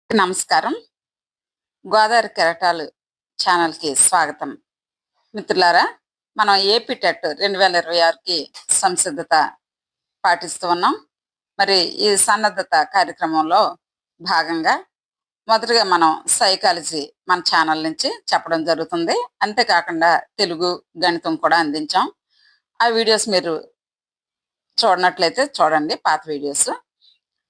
నమస్కారం. గోదావరి కెరటాలు ఛానల్‌కి స్వాగతం. మిత్రులారా, మనం ఏపీ టెట్ 2026కి సంసిద్ధత పాటిస్తూ ఉన్నాం. మరి ఈ సన్నద్ధత కార్యక్రమంలో భాగంగా మొదటగా మనం సైకాలజీ మన ఛానల్ నుంచి చెప్పడం జరుగుతుంది. అంతేకాకుండా తెలుగు, గణితం కూడా అందించాం. ఆ వీడియోస్ మీరు చూడనట్లయితే చూడండి, పాత వీడియోస్.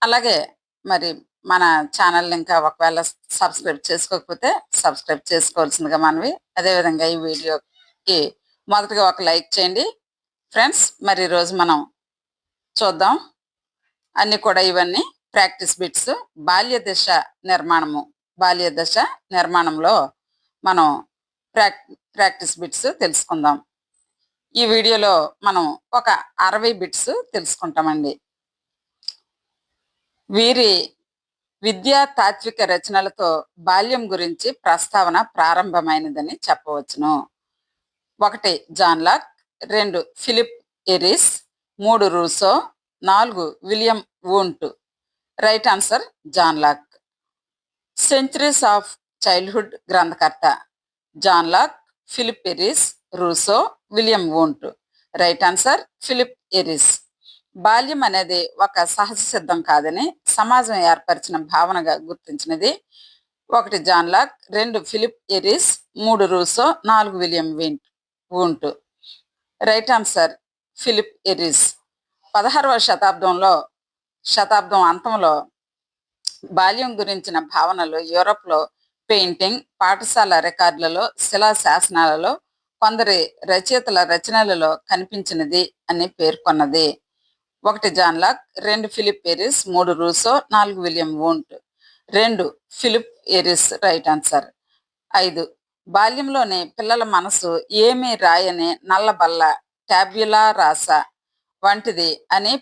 అలాగే మరి మన ఛానల్ ఇంకా ఒకవేళ సబ్స్క్రైబ్ చేసుకోకపోతే సబ్స్క్రైబ్ చేసుకోవాల్సిందిగా మనవి. అదేవిధంగా ఈ వీడియోకి మొదటగా ఒక లైక్ చేయండి ఫ్రెండ్స్. మరి ఈరోజు మనం చూద్దాం అన్ని కూడా ఇవన్నీ ప్రాక్టీస్ బిట్స్. బాల్య దశ నిర్మాణంలో మనం ప్రాక్టీస్ బిట్స్ తెలుసుకుందాం. ఈ వీడియోలో మనం ఒక 60 బిట్స్ తెలుసుకుంటామండి. వీరి విద్యా తాత్విక రచనలతో బాల్యం గురించి ప్రస్తావన ప్రారంభమైనదని చెప్పవచ్చును. 1 John Locke, 2 Philippe Aries, 3 Rousseau, 4 William Wundt. Right answer John Locke. Centuries of childhood గ్రంథకర్త John Locke, Philippe Aries, Rousseau, William Wundt. Right answer Philippe Aries. బాల్యం అనేది ఒక సహజ సిద్ధం కాదని సమాజం ఏర్పరిచిన భావనగా గుర్తించినది. 1 John Locke, 2 Philippe Aries, 3 Rousseau, 4 William Wundt. Right answer Philippe Aries. 16వ శతాబ్దం అంతంలో బాల్యం గురించిన భావనలు యూరోప్లో పెయింటింగ్, పాఠశాల రికార్డులలో, శిలా శాసనాలలో, కొందరి రచయితల రచనలలో కనిపించినది అని పేర్కొన్నది. 1 John Locke, 2 Philippe Aries, 3 Rousseau, 4 William Wundt. 2 Philippe Aries right answer. 5 బాల్యంలోనే పిల్లల మనసు ఏమీ రాయని నల్లబల్ల, టాబ్యులా రాసా వంటిది అని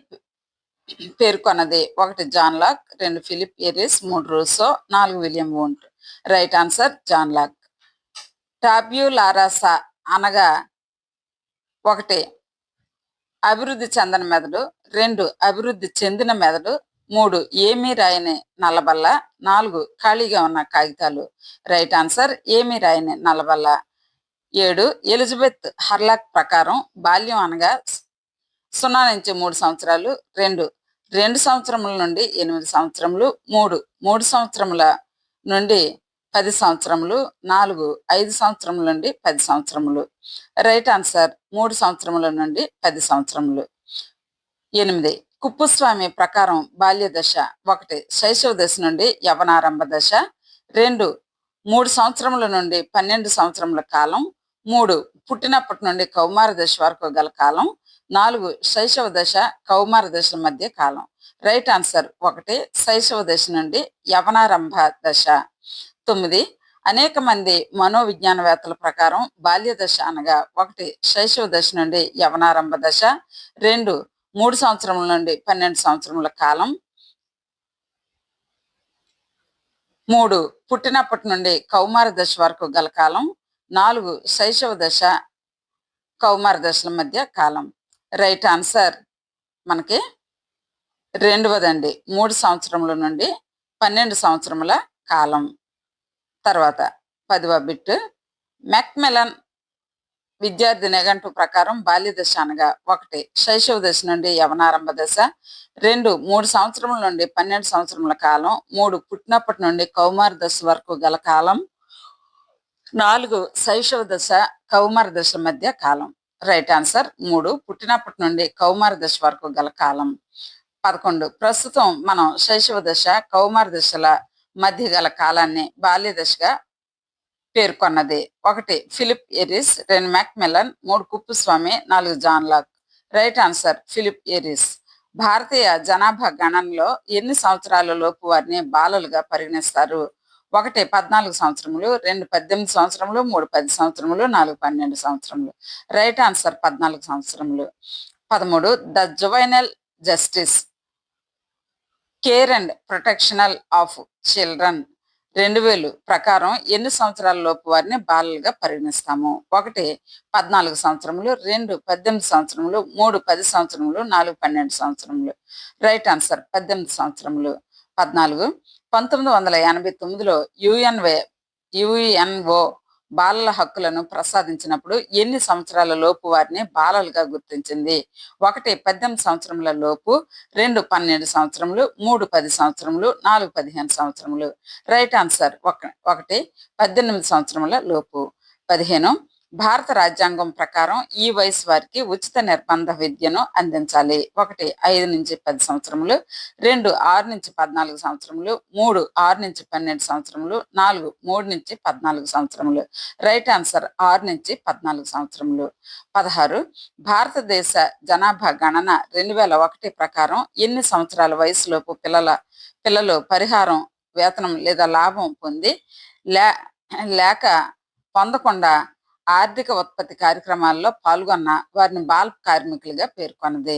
పేర్కొన్నది. 1 John Locke, 2 Philippe Aries, 3 Rousseau, 4 William Wundt. Right answer John Locke. Tabula rasa అనగా 1 అభివృద్ధి చెందని మెదడు, 2 అభివృద్ధి చెందిన మెదడు, 3 ఏమీ రాయని నల్లబల్ల, 4 ఖాళీగా ఉన్న కాగితాలు. రైట్ ఆన్సర్ ఏమీ రాయని నల్లబల్ల. 7 ఎలిజబెత్ హర్లాక్ ప్రకారం బాల్యం అనగా 0 నుంచి 3 సంవత్సరాలు, 2 సంవత్సరముల నుండి 8 సంవత్సరములు, 3 సంవత్సరముల నుండి 10 సంవత్సరములు, 4 5 సంవత్సరముల నుండి 10 సంవత్సరములు. రైట్ ఆన్సర్ 3 సంవత్సరముల నుండి 10 సంవత్సరములు. 8 కుప్పుస్వామి ప్రకారం బాల్య దశ 1 శైశవ దశ నుండి యవనారంభ దశ, 2 3 సంవత్సరముల నుండి 12 సంవత్సరముల కాలం, 3 పుట్టినప్పటి నుండి కౌమార దశ వరకు గల కాలం, 4 శైశవ దశ కౌమార దశల మధ్య కాలం. రైట్ ఆన్సర్ 1 శైశవ దశ నుండి యవనారంభ దశ. 9 అనేక మంది మనోవిజ్ఞానవేత్తల ప్రకారం బాల్య దశ అనగా 1 శైశవ దశ నుండి యవనారంభ దశ, 2 3 సంవత్సరముల నుండి 12 సంవత్సరముల కాలం, 3 పుట్టినప్పటి నుండి కౌమార దశ వరకు గల కాలం, 4 శైశవ దశ కౌమార దశల మధ్య కాలం. రైట్ ఆన్సర్ మనకి 2వదండి, 3 సంవత్సరముల నుండి 12 సంవత్సరముల కాలం. తర్వాత 10వ బిట్ మెక్మిలన్ విద్యార్థి నిఘంటు ప్రకారం బాల్య దశ అనగా 1 శైశవ దశ నుండి యవనారంభ దశ, 2 3 సంవత్సరముల నుండి 12 సంవత్సరముల కాలం, 3 పుట్టినప్పటి నుండి కౌమార దశ వరకు గల కాలం, 4 శైశవ దశ కౌమార దశ మధ్య కాలం. రైట్ ఆన్సర్ 3 పుట్టినప్పటి నుండి కౌమార దశ వరకు గల కాలం. 11 ప్రస్తుతం మనం శైశవ దశ కౌమార దశల మధ్య గల కాలాన్ని బాల్య దశగా పేర్కొన్నది. 1 Philippe Aries, 2 Macmillan, 3 Kuppuswamy, 4 John Locke. Right answer Philippe Aries. భారతీయ జనాభా గణనలో ఎన్ని సంవత్సరాల లోపు వారిని బాలలుగా పరిగణిస్తారు? 1 14 సంవత్సరములు, 2 18 సంవత్సరములు, 3 10 సంవత్సరములు, 4 12 సంవత్సరములు. రైట్ ఆన్సర్ 14 సంవత్సరములు. 13 the juvenile justice care and protection of children 2000 ప్రకారం ఎన్ని సంవత్సరాల లోపు వారిని బాలలుగా పరిగణిస్తాము? 1 14 సంవత్సరములు, 2 18 సంవత్సరములు, 3 10 సంవత్సరములు, 4 12 సంవత్సరములు. రైట్ ఆన్సర్ 18 సంవత్సరములు. 14. 1989లో యుఎన్ఓ బాలల హక్కులను ప్రసాదించినప్పుడు ఎన్ని సంవత్సరాల లోపు వారిని బాలలుగా గుర్తించింది? 1 18 సంవత్సరముల లోపు, 2 12 సంవత్సరములు, 3 10 సంవత్సరములు, 4 15 సంవత్సరములు. రైట్ ఆన్సర్ 1 18 సంవత్సరముల లోపు. 15. భారత రాజ్యాంగం ప్రకారం ఈ వయసు వారికి ఉచిత నిర్బంధ విద్యను అందించాలి. 1 5 నుంచి 10 సంవత్సరములు, 2 6 నుంచి 14 సంవత్సరములు, 3 6 నుంచి 12 సంవత్సరములు, 4 3 నుంచి 14 సంవత్సరములు. రైట్ ఆన్సర్ 6 నుంచి 14 సంవత్సరములు. 16. భారతదేశ జనాభా గణన 2001 ప్రకారం ఎన్ని సంవత్సరాల వయసులోపు పిల్లలు పరిహారం, వేతనం లేదా లాభం పొంది లేక పొందకుండా ఆర్థిక ఉత్పత్తి కార్యక్రమాల్లో పాల్గొన్న వారిని బాల కార్మికులుగా పేర్కొన్నది?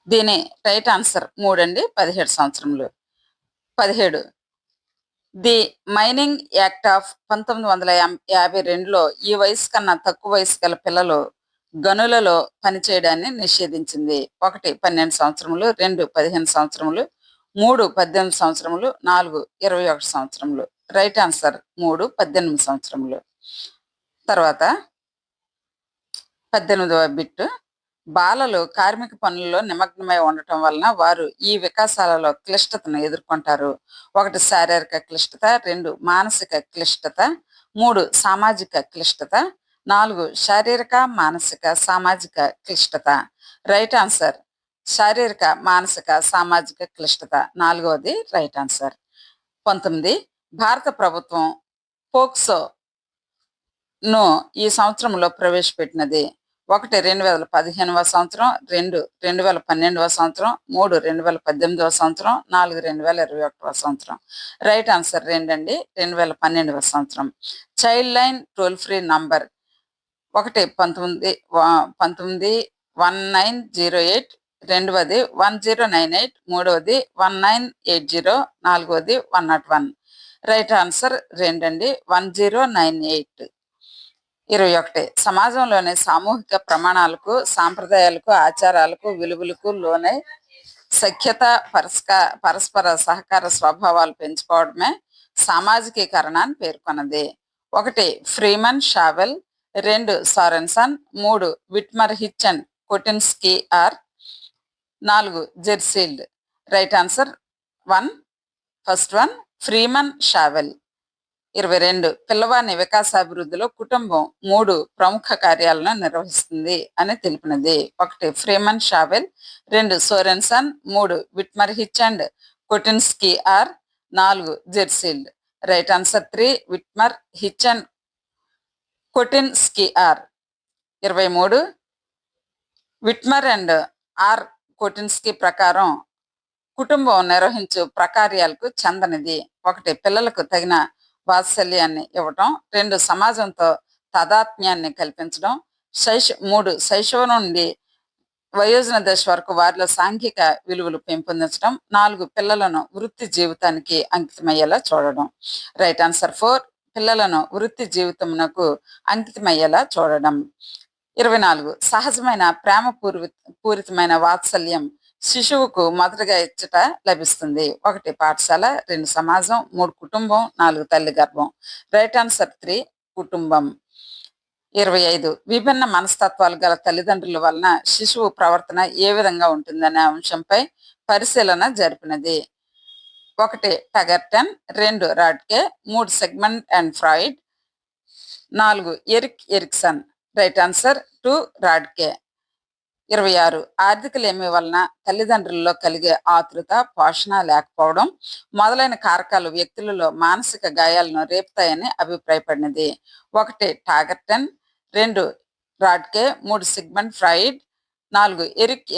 దీని రైట్ ఆన్సర్ 3 అండి, 17 సంవత్సరములు. 17. ది మైనింగ్ యాక్ట్ ఆఫ్ 1952లో ఈ వయసు కన్నా తక్కువ వయసు గల పిల్లలు గనులలో పనిచేయడాన్ని నిషేధించింది. 1 12 సంవత్సరములు, 2 15 సంవత్సరములు, 3 18 సంవత్సరములు, 4 21 సంవత్సరములు. రైట్ ఆన్సర్ 3 18 సంవత్సరములు. తర్వాత 18వ బిట్. బాలలు కార్మిక పనుల్లో నిమగ్నమై ఉండటం వలన వారు ఈ వికాసాలలో క్లిష్టతను ఎదుర్కొంటారు. 1 శారీరక క్లిష్టత, 2 మానసిక క్లిష్టత, 3 సామాజిక క్లిష్టత, 4 శారీరక మానసిక సామాజిక క్లిష్టత. రైట్ ఆన్సర్ శారీరక మానసిక సామాజిక క్లిష్టత, 4వది రైట్ ఆన్సర్. 19. భారత ప్రభుత్వం పోక్సోను ఈ సంవత్సరంలో ప్రవేశపెట్టినది. 1 2015వ సంవత్సరం, 2 2012వ సంవత్సరం, 3 2018వ సంవత్సరం, 4 2021వ సంవత్సరం. రైట్ ఆన్సర్ 2 అండి, 2012వ సంవత్సరం. Child line toll free number 1 191908, 2వది 1098, 3వది 1980, 4వది 101. రైట్ ఆన్సర్ 2 అండి, 1098. 21. సమాజంలోని సామూహిక ప్రమాణాలకు, సాంప్రదాయాలకు, ఆచారాలకు, విలువలకు లోనై సఖ్యత, పరస్పర సహకార స్వభావాలు పెంచుకోవడమే సామాజికీకరణాన్ని పేర్కొన్నది. 1 Freeman Shavel, 2 Sorenson, 3 Witmer Hitchen Kotinsky R, 4 Jersild. Right answer 1 first one Freeman Shavel. 22. పిల్లవాని వికాసాభివృద్ధిలో కుటుంబం 3 ప్రముఖ కార్యాలను నిర్వహిస్తుంది అని తెలిపినది. 1 Freeman Shavel, 2 Sorenson, 3 Witmer Hitchend Kotinsky R, 4 Jersild. Right answer 3 Witmer Hitchen Kotinsky R. 23. Witmer and R Kotinsky ప్రకారం కుటుంబం నిర్వహించు ప్రకార్యాలకు చెందనిది. 1 పిల్లలకు తగిన వాత్సల్యాన్ని ఇవ్వటం, 2 సమాజంతో తాదాత్మ్యాన్ని కల్పించడం, 3 శైశవం నుండి వయోజన దశ వరకు వారిలో సాంఘిక విలువలు పెంపొందించడం, 4 పిల్లలను వృత్తి జీవితానికి అంకితమయ్యేలా చూడడం. రైట్ ఆన్సర్ 4 పిల్లలను వృత్తి జీవితమునకు అంకితమయ్యేలా చూడడం. 24. సహజమైన ప్రేమ పూరితమైన వాత్సల్యం శిశువుకు మొదటగా ఇచ్చట లభిస్తుంది. 1 పాఠశాల, 2 సమాజం, 3 కుటుంబం, 4 తల్లి గర్భం. రైట్ ఆన్సర్ 3 కుటుంబం. 25. విభిన్న మనస్తత్వాలు గల తల్లిదండ్రుల వలన శిశువు ప్రవర్తన ఏ విధంగా ఉంటుందనే అంశంపై పరిశీలన జరిపినది. 1 టగర్టన్, 2 Radke, 3 Sigmund and Freud, 4 Erikson. Right answer 2 Radke. 26. ఆర్థిక లేమి వలన తల్లిదండ్రుల్లో కలిగే ఆతృత, పోషణ లేకపోవడం మొదలైన కారకాలు వ్యక్తులలో మానసిక గాయాలను రేపుతాయని అభిప్రాయపడినది. 1 టాగర్టన్, 2 Radke, 3 Sigmund Freud, 4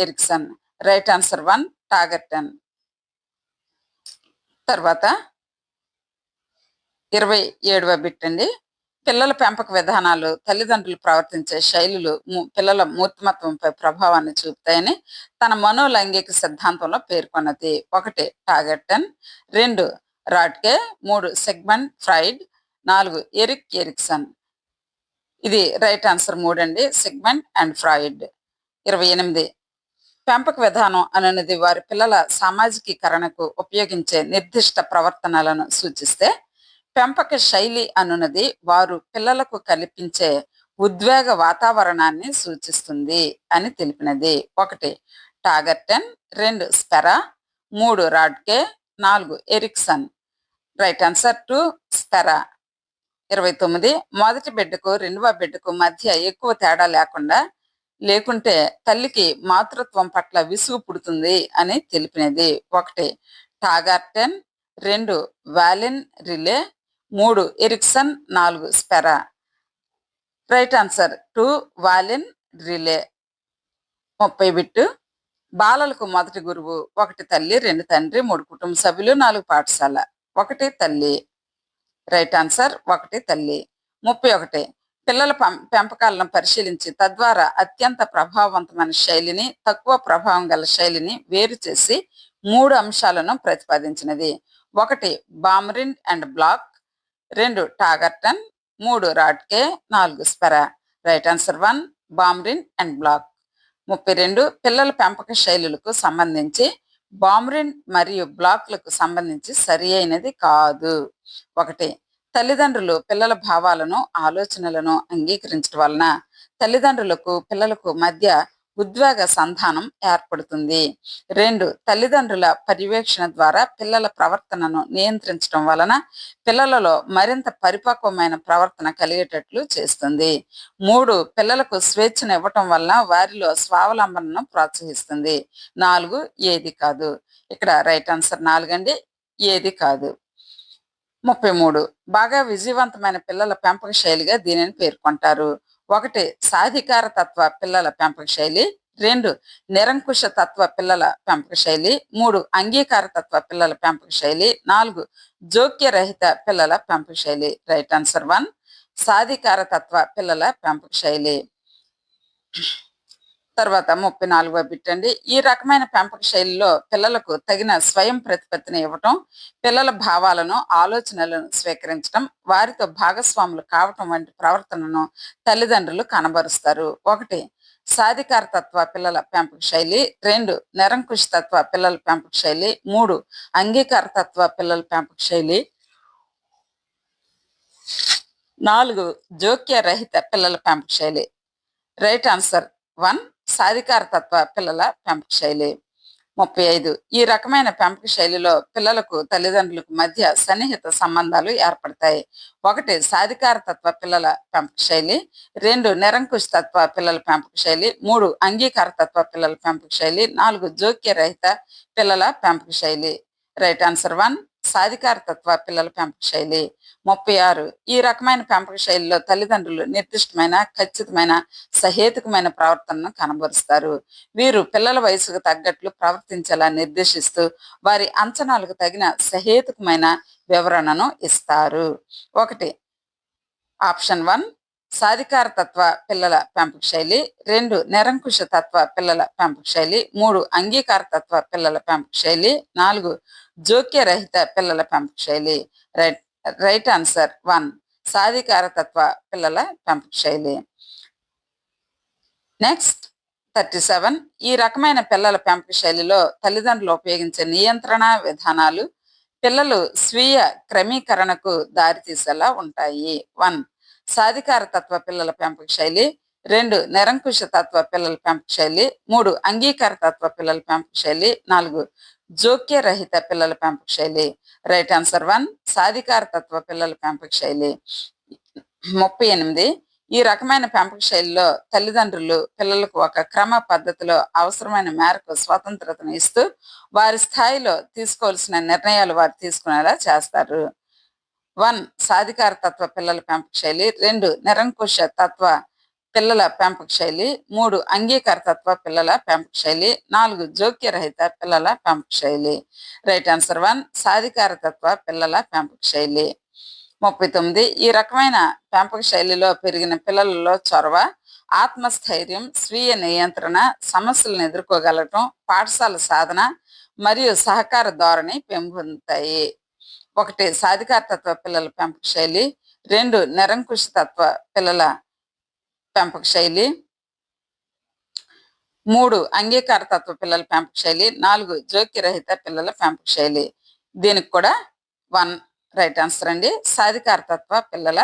Erikson. Right answer 1 టాగర్టన్. తర్వాత 27వ బిట్ అండి. పిల్లల పెంపక విధానాలు, తల్లిదండ్రులు ప్రవర్తించే శైలులు పిల్లల మూర్తిమత్వంపై ప్రభావాన్ని చూపుతాయని తన మనోలైంగిక సిద్ధాంతంలో పేర్కొన్నది. 1 టాగెర్టన్, 2 Radke, 3 Sigmund fried, 4 Erik Erikson. ఇది రైట్ ఆన్సర్ 3 అండి. Sigmund and Freud. 28 పెంపక విధానం అనున్నది వారి పిల్లల సామాజికీకరణకు ఉపయోగించే నిర్దిష్ట ప్రవర్తనలను సూచిస్తే, పెంపక శైలి అనున్నది వారు పిల్లలకు కల్పించే ఉద్వేగ వాతావరణాన్ని సూచిస్తుంది అని తెలిపినది. 1 టాగర్టన్, 2 స్పెరా, 3 రాడ్కే, 4 ఎరిక్సన్. Right answer 2 స్పెరా. 29 మొదటి బిడ్డకు రెండవ బిడ్డకు మధ్య ఎక్కువ తేడా లేకుంటే తల్లికి మాతృత్వం పట్ల విసుగు పుడుతుంది అని తెలిపినది. 1 టాగర్టన్, 2 Wallin Riley, 3 Erikson, 4 Spera. Right answer 2 Wallin Riley. 30 bit బాలలకు మొదటి గురువు 1 తల్లి, 2 తండ్రి, 3 కుటుంబ సభ్యులు, 4 పాఠశాల. 1 తల్లి. రైట్ ఆన్సర్ 1 తల్లి. 31 పిల్లల పెంపకాలను పరిశీలించి తద్వారా అత్యంత ప్రభావవంతమైన శైలిని, తక్కువ ప్రభావం గల శైలిని వేరు చేసి 3 అంశాలను ప్రతిపాదించినది. 1 Baumrind and Black, 2 Taggarton, 3 Radke, 4 Spera. Right answer 1 Baumrind and Black. 32 పిల్లల పెంపక శైలులకు సంబంధించి బామ్రిన్ మరియు బ్లాక్లకు సంబంధించి సరి అయినది కాదు. 1 తల్లిదండ్రులు పిల్లల భావాలను, ఆలోచనలను అంగీకరించడం వలన తల్లిదండ్రులకు పిల్లలకు మధ్య ఉద్వేగ సంధానం ఏర్పడుతుంది. 2 తల్లిదండ్రుల పర్యవేక్షణ ద్వారా పిల్లల ప్రవర్తనను నియంత్రించడం వలన పిల్లలలో మరింత పరిపక్వమైన ప్రవర్తన కలిగేటట్లు చేస్తుంది. 3 పిల్లలకు స్వేచ్ఛను ఇవ్వటం వలన వారిలో స్వావలంబనను ప్రోత్సహిస్తుంది. 4 ఏది కాదు. ఇక్కడ రైట్ ఆన్సర్ 4 అండి. ఏది కాదు. 33 బాగా విజయవంతమైన పిల్లల పెంపక శైలిగా దీనిని పేర్కొంటారు. 1 సాధికార తత్వ పిల్లల పెంపక శైలి, 2 నిరంకుశ తత్వ పిల్లల పెంపక శైలి, 3 అంగీకార తత్వ పిల్లల పెంపక శైలి, 4 జోక్యరహిత పిల్లల పెంపక శైలి. రైట్ ఆన్సర్ 1 సాధికార తత్వ పిల్లల పెంపక శైలి. తర్వాత 34వ బిట్ అండి. ఈ రకమైన పెంపక శైలిలో పిల్లలకు తగిన స్వయం ప్రతిపత్తిని ఇవ్వటం, పిల్లల భావాలను, ఆలోచనలను స్వీకరించడం, వారితో భాగస్వాములు కావటం వంటి ప్రవర్తనను తల్లిదండ్రులు కనబరుస్తారు. 1 సాధికార తత్వ పిల్లల పెంపక శైలి, 2 నిరంకుశ తత్వ పిల్లల పెంపక శైలి, 3 అంగీకార తత్వ పిల్లల పెంపక శైలి, 4 జోక్య రహిత పిల్లల పెంపక శైలి. రైట్ ఆన్సర్ 1 సాధికార తత్వ పిల్లల పెంపక శైలి. 35 ఈ రకమైన పెంపక శైలిలో పిల్లలకు తల్లిదండ్రులకు మధ్య సన్నిహిత సంబంధాలు ఏర్పడతాయి. 1 సాధికార తత్వ పిల్లల పెంపక శైలి, 2 నిరంకుశ తత్వ పిల్లల పెంపక శైలి, 3 అంగీకార తత్వ పిల్లల పెంపక శైలి, 4 జోక్య రహిత పిల్లల పెంపక శైలి. రైట్ ఆన్సర్ 1 సాధికార తత్వ పిల్లల పెంపక శైలి. 36 ఈ రకమైన పెంపక శైలిలో తల్లిదండ్రులు నిర్దిష్టమైన, ఖచ్చితమైన, సహేతుకమైన ప్రవర్తనను కనబరుస్తారు. వీరు పిల్లల వయసుకు తగ్గట్లు ప్రవర్తించేలా నిర్దేశిస్తూ వారి అంచనాలకు తగిన సహేతుకమైన వివరణను ఇస్తారు. 1 ఆప్షన్ 1 సాధికార తత్వ పిల్లల పెంపక శైలి, 2 నిరంకుశ తత్వ పిల్లల పెంపక శైలి, 3 అంగీకార తత్వ పిల్లల పెంపక శైలి, 4 జోక్య రహిత పిల్లల పెంపక శైలి. రైట్ ఆన్సర్ 1 సాధికార తత్వ పిల్లల పెంపక శైలి. నెక్స్ట్ 37 ఈ రకమైన పిల్లల పెంపక శైలిలో తల్లిదండ్రులు ఉపయోగించే నియంత్రణ విధానాలు పిల్లలు స్వీయ క్రమీకరణకు దారితీసేలా ఉంటాయి. 1 సాధికార తత్వ పిల్లల పెంపక శైలి, 2 నిరంకుశ తత్వ పిల్లల పెంపక శైలి, 3 అంగీకార తత్వ పిల్లల పెంపక శైలి, 4 జోక్య రహిత పిల్లల పెంపక శైలి. రైట్ ఆన్సర్ 1 సాధికార తత్వ పిల్లల పెంపక శైలి. 38 ఈ రకమైన పెంపక శైలిలో తల్లిదండ్రులు పిల్లలకు ఒక క్రమ పద్ధతిలో అవసరమైన మేరకు స్వతంత్రతను ఇస్తూ వారి స్థాయిలో తీసుకోవాల్సిన నిర్ణయాలు వారు తీసుకునేలా చేస్తారు. 1 సాధికార తత్వ పిల్లల పెంపక శైలి, 2 నిరంకుశ తత్వ పిల్లల పెంపక శైలి, 3 అంగీకార తత్వ పిల్లల పెంపక శైలి, 4 జోక్య రహిత పిల్లల పెంపక శైలి. రైట్ ఆన్సర్ 1 సాధికార తత్వ పిల్లల పెంపక శైలి. 39 ఈ రకమైన పెంపక శైలిలో పెరిగిన పిల్లలలో చొరవ, ఆత్మస్థైర్యం, స్వీయ నియంత్రణ, సమస్యలను ఎదుర్కోగలగటం, పాఠశాల సాధన మరియు సహకార ధోరణి పెంపొందుతాయి. 1 సాధికారతత్వ పిల్లల పెంపక శైలి, 2 నిరంకుశతత్వ పిల్లల పెంపక శైలి, 3 అంగీకారతత్వ పిల్లల పెంపక శైలి, 4 జోక్యరహిత పిల్లల పెంపక శైలి. దీనికి కూడా 1 రైట్ ఆన్సర్ అండి. సాధికారతత్వ పిల్లల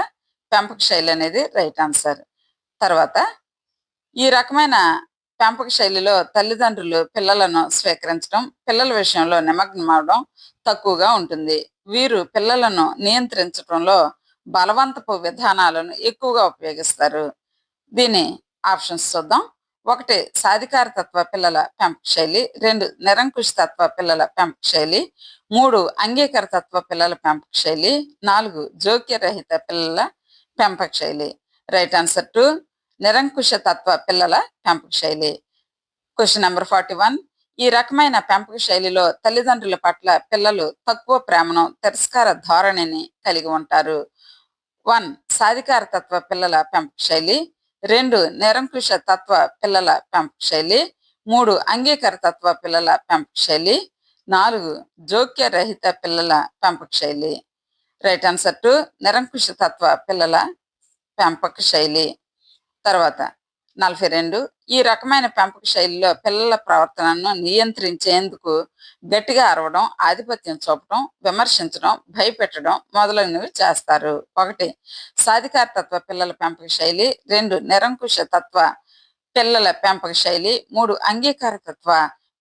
పెంపక శైలి అనేది రైట్ ఆన్సర్. తర్వాత ఈ రకమైన పెంపక శైలిలో తల్లిదండ్రులు పిల్లలను స్వీకరించడం, పిల్లల విషయంలో నిమగ్నం అవడం తక్కువగా ఉంటుంది. వీరు పిల్లలను నియంత్రించడంలో బలవంతపు విధానాలను ఎక్కువగా ఉపయోగిస్తారు. దీని ఆప్షన్స్ చూద్దాం. 1 సాధికారతత్వ పిల్లల పెంపక శైలి, 2 నిరంకుశతత్వ పిల్లల పెంపక శైలి, 3 అంగీకారతత్వ పిల్లల పెంపక శైలి, 4 జోక్యరహిత పిల్లల పెంపక శైలి. రైట్ ఆన్సర్ 2 నిరంకుశతత్వ పిల్లల పెంపక శైలి. క్వశ్చన్ నెంబర్ 41 ఈ రకమైన పెంపక శైలిలో తల్లిదండ్రుల పట్ల పిల్లలు తక్కువ ప్రేమను, తిరస్కార ధోరణిని కలిగి ఉంటారు. 1 సాధికారతత్వ పిల్లల పెంపక శైలి, 2 నిరంకుశ తత్వ పిల్లల పెంపక శైలి, 3 అంగీకారతత్వ పిల్లల పెంపక శైలి, 4 జోక్య రహిత పిల్లల పెంపక శైలి. రైట్ ఆన్సర్ 2 నిరంకుశ తత్వ పిల్లల పెంపక శైలి. తర్వాత 42 ఈ రకమైన పెంపక శైలిలో పిల్లల ప్రవర్తనను నియంత్రించేందుకు గట్టిగా అరవడం, ఆధిపత్యం చూపడం, విమర్శించడం, భయపెట్టడం మొదలైనవి చేస్తారు. 1 సాధికారతత్వ పిల్లల పెంపక శైలి, 2 నిరంకుశ తత్వ పిల్లల పెంపక శైలి, 3 అంగీకారతత్వ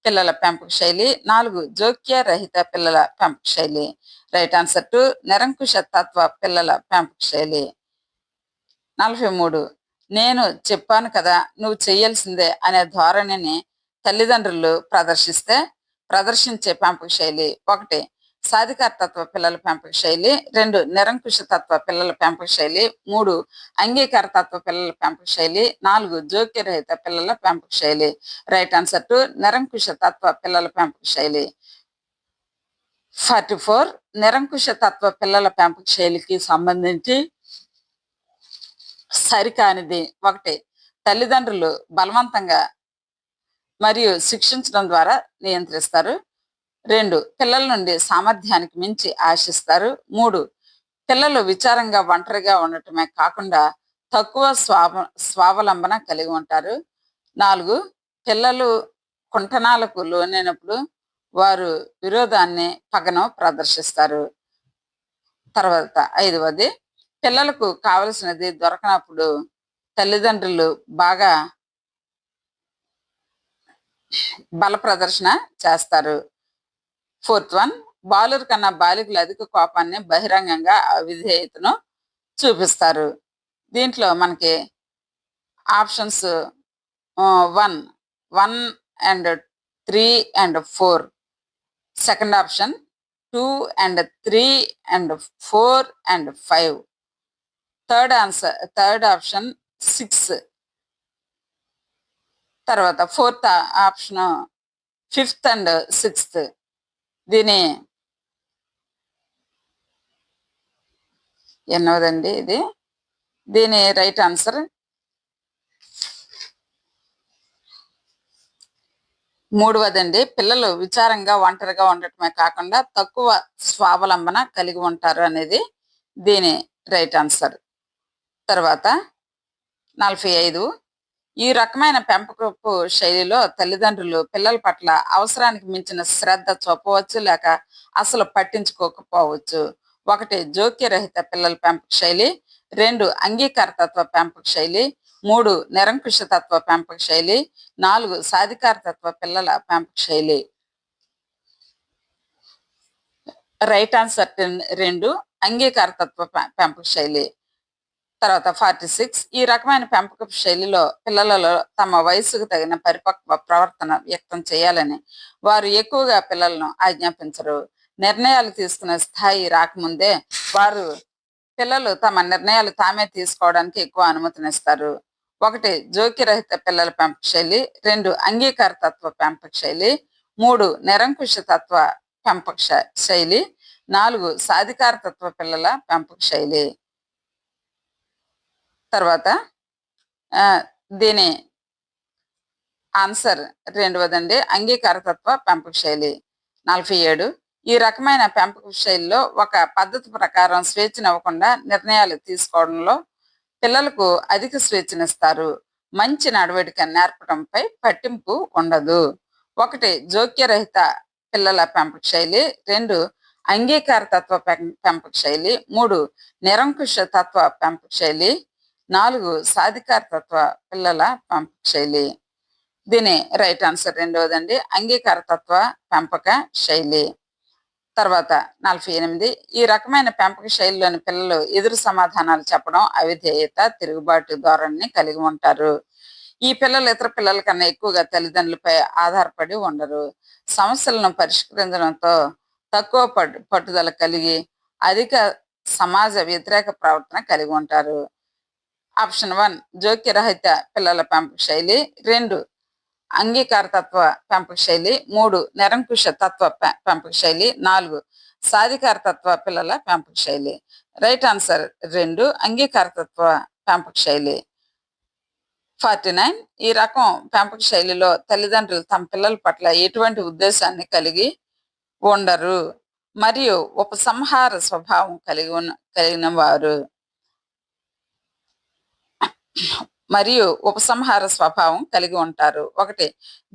పిల్లల పెంపక శైలి, 4 జోక్య రహిత పిల్లల పెంపక శైలి. రైట్ ఆన్సర్ 2 నిరంకుశ తత్వ పిల్లల పెంపక శైలి. 43 నేను చెప్పాను కదా నువ్వు చెయ్యాల్సిందే అనే ధోరణిని తల్లిదండ్రులు ప్రదర్శించే పెంపక శైలి. 1 సాధికారతత్వ పిల్లల పెంపక శైలి, 2 నిరంకుశ తత్వ పిల్లల పెంపక శైలి, 3 అంగీకారతత్వ పిల్లల పెంపక శైలి, 4 జోక్యరహిత పిల్లల పెంపక శైలి. రైట్ ఆన్సర్ 2 నిరంకుశ తత్వ పిల్లల పెంపక శైలి. 44 నిరంకుశ తత్వ పిల్లల పెంపక శైలికి సంబంధించి సరికానిది. 1 తల్లిదండ్రులు బలవంతంగా మరియు శిక్షించడం ద్వారా నియంత్రిస్తారు. 2 పిల్లల నుండి సామర్థ్యానికి మించి ఆశిస్తారు. 3 పిల్లలు విచారంగా ఒంటరిగా ఉండటమే కాకుండా తక్కువ స్వావలంబన కలిగి ఉంటారు. 4 పిల్లలు కుంఠనాలకు లోనైనప్పుడు వారు విరోధాన్ని, పగను ప్రదర్శిస్తారు. తర్వాత 5వది పిల్లలకు కావలసినది దొరకనప్పుడు తల్లిదండ్రులు బాగా బల ప్రదర్శన చేస్తారు. 4th వన్ బాలుర కన్నా బాలికలు అధిక కోపాన్ని, బహిరంగంగా అవిధేయతను చూపిస్తారు. దీంట్లో మనకి options 1 and 3 and 4, second option 2 and 3 and 4 and 5, third option 6, తర్వాత 4th option 5th and 6th. దీని ఎన్నోదండి ఇది? దీని రైట్ ఆన్సర్ 3వదండి. పిల్లలు విచారంగా ఒంటరిగా ఉండటమే కాకుండా తక్కువ స్వావలంబన కలిగి ఉంటారు అనేది దీని రైట్ ఆన్సర్. తర్వాత 45 ఈ రకమైన పెంపకపు శైలిలో తల్లిదండ్రులు పిల్లల పట్ల అవసరానికి మించిన శ్రద్ధ చూపవచ్చు, లేక అసలు పట్టించుకోకపోవచ్చు. 1 జోక్యరహిత పిల్లల పెంపక శైలి, 2 అంగీకారతత్వ పెంపక శైలి, 3 నిరంకుశ తత్వ పెంపక శైలి, 4 సాధికారతత్వ పిల్లల పెంపక శైలి. రైట్ ఆన్సర్ 2 అంగీకారతత్వ పెంపక శైలి. తర్వాత 46 ఈ రకమైన పెంపకపు శైలిలో పిల్లలలో తమ వయసుకు తగిన పరిపక్వ ప్రవర్తన వ్యక్తం చేయాలని వారు ఎక్కువగా పిల్లలను ఆజ్ఞాపించరు. నిర్ణయాలు తీసుకునే స్థాయి రాకముందే పిల్లలు తమ నిర్ణయాలు తామే తీసుకోవడానికి ఎక్కువ అనుమతినిస్తారు. 1 జోక్యరహిత పిల్లల పెంపక శైలి, 2 అంగీకారతత్వ పెంపక శైలి, 3 నిరంకుశ తత్వ పెంపక శైలి, 4 సాధికారతత్వ పిల్లల పెంపక శైలి. తర్వాత దీని ఆన్సర్ రెండవదండి, అంగీకారతత్వ పెంపక శైలి. 47 ఈ రకమైన పెంపక శైలిలో ఒక పద్ధతి ప్రకారం స్వేచ్ఛనివ్వకుండా నిర్ణయాలు తీసుకోవడంలో పిల్లలకు అధిక స్వేచ్ఛనిస్తారు. మంచి నడవడిక నేర్పడంపై పట్టింపు ఉండదు. 1 జోక్యరహిత పిల్లల పెంపక శైలి. 2 అంగీకారతత్వ పెంపక శైలి. 3 నిరంకుశ తత్వ పెంపక శైలి. 4 సాధికారతత్వ పిల్లల పెంపక శైలి. దీని రైట్ ఆన్సర్ రెండవదండి, అంగీకారతత్వ పెంపక శైలి. తర్వాత 48 ఈ రకమైన పెంపక శైలిలోని పిల్లలు ఎదురు సమాధానాలు చెప్పడం, అవిధేయత, తిరుగుబాటు ధోరణిని కలిగి ఉంటారు. ఈ పిల్లలు ఇతర పిల్లల కన్నా ఎక్కువగా తల్లిదండ్రులపై ఆధారపడి ఉండరు. సమస్యలను పరిష్కరించడంతో తక్కువ పట్టుదల కలిగి అధిక సమాజ వ్యతిరేక ప్రవర్తన కలిగి ఉంటారు. ఆప్షన్ 1 జోక్యరహిత పిల్లల పెంపక శైలి. 2 అంగీకారతత్వ పెంపక శైలి. 3 నిరంకుశ తత్వ పెంపక శైలి. 4 సాధికారతత్వ పిల్లల పెంపక శైలి. రైట్ ఆన్సర్ 2 అంగీకారతత్వ పెంపక శైలి. 49 ఈ రకం పెంపక శైలిలో తల్లిదండ్రులు తమ పిల్లల పట్ల ఎటువంటి ఉద్దేశాన్ని కలిగి ఉండరు మరియు ఉపసంహార స్వభావం కలిగిన వారు మరియు ఉపసంహార స్వభావం కలిగి ఉంటారు. 1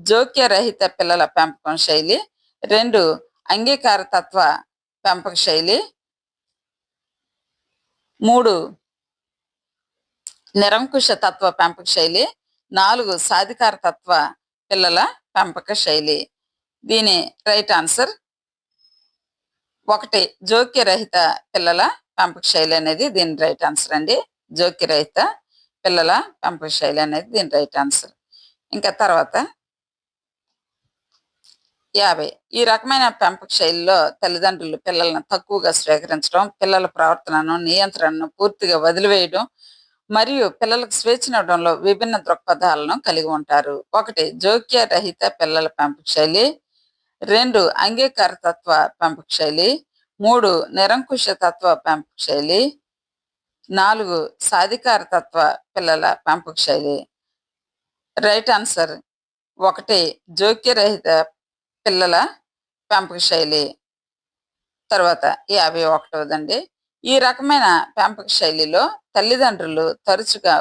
జోక్యరహిత పిల్లల పెంపకం శైలి. 2 అంగీకారతత్వ పెంపక శైలి. 3 నిరంకుశ తత్వ పెంపక శైలి. 4 సాధికారతత్వ పిల్లల పెంపక శైలి. దీని రైట్ ఆన్సర్ 1 జోక్యరహిత పిల్లల పెంపక శైలి అనేది దీని రైట్ ఆన్సర్ అండి. జోక్యరహిత పిల్లల పెంపక శైలి అనేది దీని రైట్ ఆన్సర్. ఇంకా తర్వాత 50 ఈ రకమైన పెంపక శైలిలో తల్లిదండ్రులు పిల్లలను తక్కువగా స్వీకరించడం, పిల్లల ప్రవర్తనను నియంత్రణను పూర్తిగా వదిలివేయడం మరియు పిల్లలకు స్వేచ్ఛనివ్వడంలో విభిన్న దృక్పథాలను కలిగి ఉంటారు. 1 జోక్యరహిత పిల్లల పెంపక శైలి. 2 అంగీకారతత్వ పెంపక శైలి. 3 నిరంకుశ తత్వ పెంపక శైలి. 4 సాధికారతత్వ పిల్లల పెంపక శైలి. రైట్ ఆన్సర్ 1 జోక్యరహిత పిల్లల పెంపక శైలి. తర్వాత 51దండి ఈ రకమైన పెంపక శైలిలో తల్లిదండ్రులు తరచుగా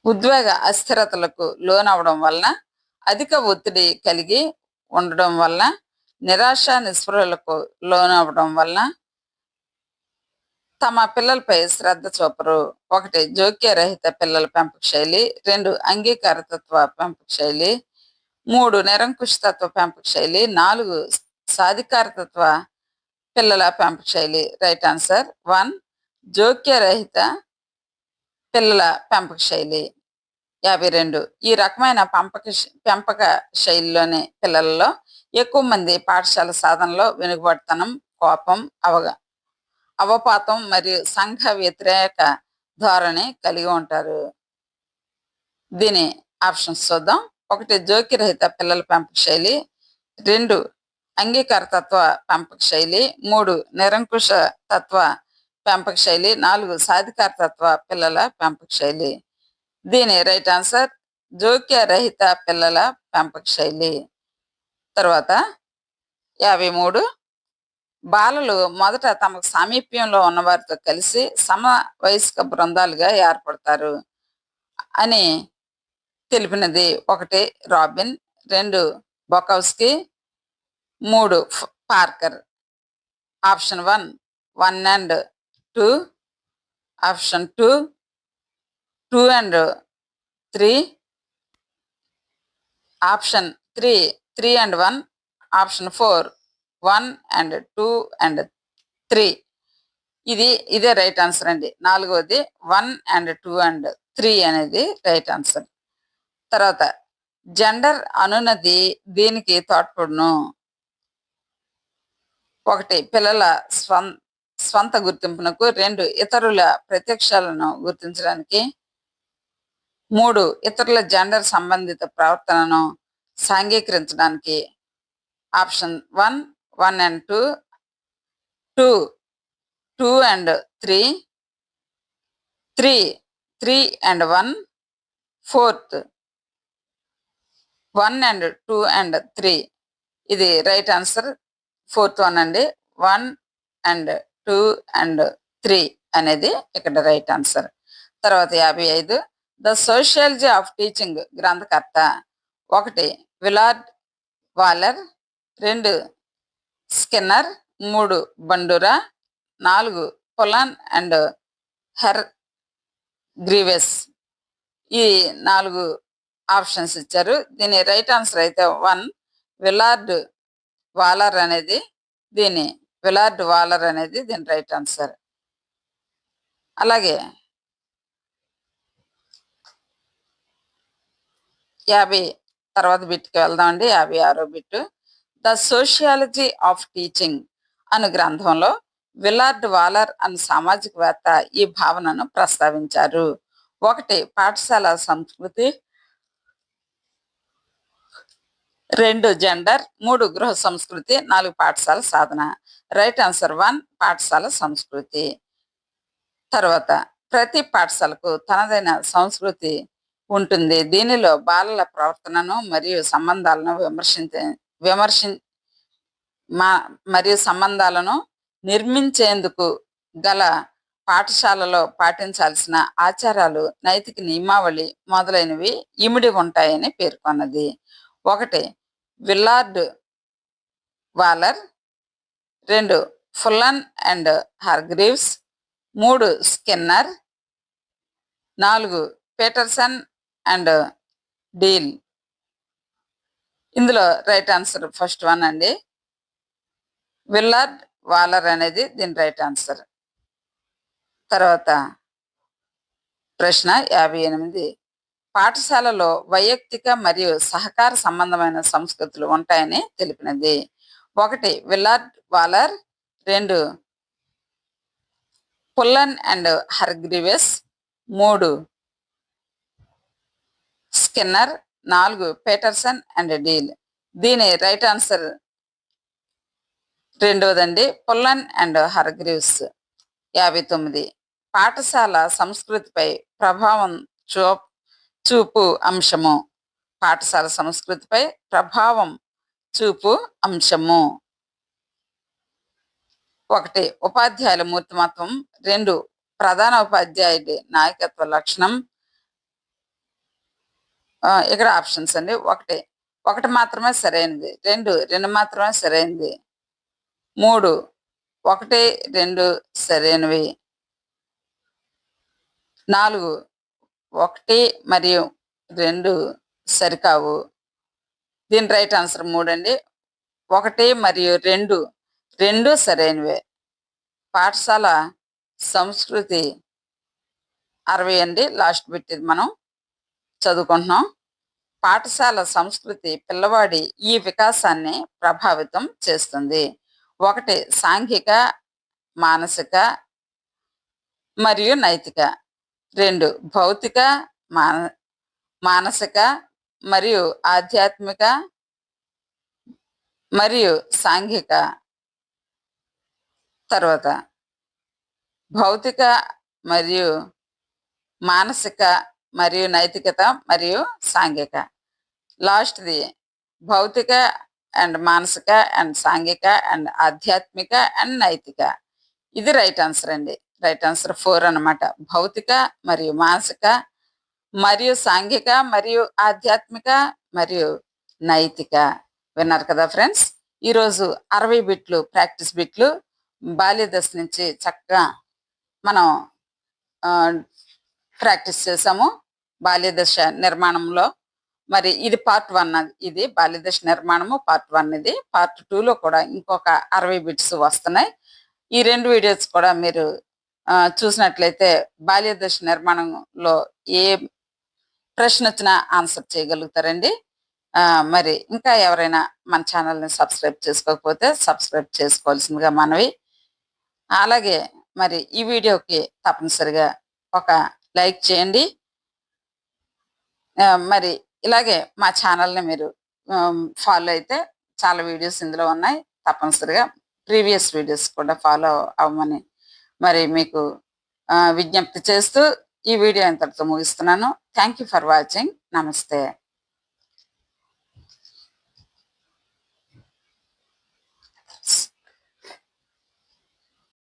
ఉద్వేగ అస్థిరతలకు లోనవడం వలన, అధిక ఒత్తిడి కలిగి ఉండడం వలన, నిరాశ నిస్పృహలకు లోనవడం వలన తమ పిల్లలపై శ్రద్ధ చూపరు. 1 జోక్యరహిత పిల్లల పెంపక శైలి. 2 అంగీకారతత్వ పెంపక శైలి. 3 నిరంకుశతత్వ పెంపక శైలి. 4 సాధికారతత్వ పిల్లల పెంపక శైలి. రైట్ ఆన్సర్ 1 జోక్యరహిత పిల్లల పెంపక శైలి. 52 ఈ రకమైన పెంపక శైలిలోని పిల్లలలో ఎక్కువ మంది పాఠశాల సాధనలో వెనుకబడితనం, కోపం, అవపాతం మరియు సంఘ వ్యతిరేక ధోరణి కలిగి ఉంటారు. దీని ఆప్షన్స్ చూద్దాం. 1 జోక్యరహిత పిల్లల పెంపక శైలి. 2 అంగీకారతత్వ పెంపక శైలి. 3 నిరంకుశ తత్వ పెంపక శైలి. 4 సాధికారతత్వ పిల్లల పెంపక శైలి. దీని రైట్ ఆన్సర్ జోక్యరహిత పిల్లల పెంపక శైలి. తర్వాత 53 బాలలు మొదట తమకు సామీప్యంలో ఉన్నవారితో కలిసి సమవయస్క బృందాలుగా ఏర్పడతారు అని తెలిపినది. 1 robin. 2 బొకౌస్కీ. 3 Parker. Option 1 and 2. Option 2 and 3. Option 3 and 1. Option 4 1 and 2 and 3. ఇదే రైట్ ఆన్సర్ అండి. 4వది 1 and 2 and 3 అనేది రైట్ ఆన్సర్. తర్వాత జెండర్ అనునది దీనికి తోడ్పడును. 1 పిల్లల స్వంత గుర్తింపునకు. 2 ఇతరుల ప్రత్యక్షాలను గుర్తించడానికి. 3 ఇతరుల జెండర్ సంబంధిత ప్రవర్తనను సాంఘీకరించడానికి. Option 1 1 and 2, 2, 2 and 3, 3, 3 and 1, fourth, 1 and 2 and 3. ఇది రైట్ ఆన్సర్. ఫోర్త్ వన్ అండి. 1 and 2 and 3 అనేది ఇక్కడ రైట్ ఆన్సర్. తర్వాత 55, ద సోషియాలజీ ఆఫ్ టీచింగ్ గ్రంథకర్త. 1 Willard Waller, 2 Skinner, 3 Bandura, 4 Fullan and Hargreaves. ఈ 4 ఆప్షన్స్ ఇచ్చారు. దీని రైట్ ఆన్సర్ అయితే 1 విలార్డ్ వాలర్ అనేది దీని రైట్ ఆన్సర్. అలాగే 50 తర్వాత బిట్కి వెళ్దామండి. 56వ bit, the sociology of teaching అను గ్రంథంలో విలార్డ్ వాలర్ అను సామాజికవేత్త ఈ భావనను ప్రస్తావించారు. 1 పాఠశాల సంస్కృతి, 2 జెండర్, 3 గృహ సంస్కృతి, 4 పాఠశాల సాధన. రైట్ ఆన్సర్ 1 పాఠశాల సంస్కృతి. తర్వాత ప్రతి పాఠశాలకు తనదైన సంస్కృతి ఉంటుంది. దీనిలో బాలల ప్రవర్తనను మరియు సంబంధాలను సంబంధాలను నిర్మించేందుకు గల పాఠశాలలో పాటించాల్సిన ఆచారాలు, నైతిక నియమావళి మొదలైనవి ఇమిడి ఉంటాయని పేర్కొన్నది. 1 Willard Waller, 2 Fullan and Hargreaves, 3 Skinner, 4 Peterson and Deal. ఇందులో రైట్ ఆన్సర్ ఫస్ట్ వన్ అండి. విల్లార్డ్ వాలర్ అనేది దీని రైట్ ఆన్సర్. తర్వాత ప్రశ్న 58, పాఠశాలలో వైయక్తిక మరియు సహకార సంబంధమైన సంస్కృతులు ఉంటాయని తెలిపినది. 1 Willard Waller, 2 Fullan and Hargreaves, 3 Skinner, 4 Peterson and Deal. దీని రైట్ ఆన్సర్ రెండవదండి, పుల్లన్ అండ్ హర్గ్రీవ్స్. 59, పాఠశాల సంస్కృతిపై ప్రభావం చూపు అంశము. పాఠశాల సంస్కృతిపై ప్రభావం చూపు అంశము. 1 ఉపాధ్యాయుల మూర్తిమత్వం, 2 ప్రధాన ఉపాధ్యాయుడి నాయకత్వ లక్షణం. ఇక్కడ ఆప్షన్స్ అండి. 1 మాత్రమే సరైనది, 2 మాత్రమే సరైనది, 3 1, 2 సరైనవి, 4 1 మరియు 2 సరికావు. దీని రైట్ ఆన్సర్ 3 అండి. 1 మరియు 2 సరైనవే. పాఠశాల సంస్కృతి 60 అండి. లాస్ట్ బిట్ ఇది మనం చదువుకుంటున్నాం. పాఠశాల సంస్కృతి పిల్లవాడి ఈ వికాసాన్ని ప్రభావితం చేస్తుంది. 1 సాంఘిక, మానసిక మరియు నైతిక, 2 భౌతిక, మానసిక మరియు ఆధ్యాత్మిక మరియు సాంఘిక. తర్వాత భౌతిక మరియు మానసిక మరియు నైతికత మరియు సాంఘిక. లాస్ట్ది భౌతిక అండ్ మానసిక అండ్ సాంఘిక అండ్ ఆధ్యాత్మిక అండ్ నైతిక. ఇది రైట్ ఆన్సర్ అండి. రైట్ ఆన్సర్ 4 అన్నమాట. భౌతిక మరియు మానసిక మరియు సాంఘిక మరియు ఆధ్యాత్మిక మరియు నైతిక. విన్నారు కదా ఫ్రెండ్స్. ఈరోజు 60 బిట్లు ప్రాక్టీస్ బిట్లు బాల్య దశ నుంచి చక్కగా మనం ప్రాక్టీస్ చేసాము. బాల్య దశ నిర్మాణంలో మరి ఇది పార్ట్ 1. ఇది బాల్య దశ నిర్మాణము పార్ట్ 1. ఇది పార్ట్ 2లో కూడా ఇంకొక 60 బిట్స్ వస్తున్నాయి. ఈ 2 వీడియోస్ కూడా మీరు చూసినట్లయితే బాల్య దశ నిర్మాణంలో ఏ ప్రశ్న వచ్చినా ఆన్సర్ చేయగలుగుతారండి. మరి ఇంకా ఎవరైనా మన ఛానల్ని సబ్స్క్రైబ్ చేసుకోకపోతే సబ్స్క్రైబ్ చేసుకోవాల్సిందిగా మనవి. అలాగే మరి ఈ వీడియోకి తప్పనిసరిగా ఒక లైక్ చేయండి. మరి ఇలాగే మా ఛానల్ని మీరు ఫాలో అయితే చాలా వీడియోస్ ఇందులో ఉన్నాయి. తప్పనిసరిగా ప్రీవియస్ వీడియోస్ కూడా ఫాలో అవ్వమని మరి మీకు విజ్ఞప్తి చేస్తూ ఈ వీడియో ఇంతటితో ముగిస్తున్నాను. Thank you for watching. నమస్తే.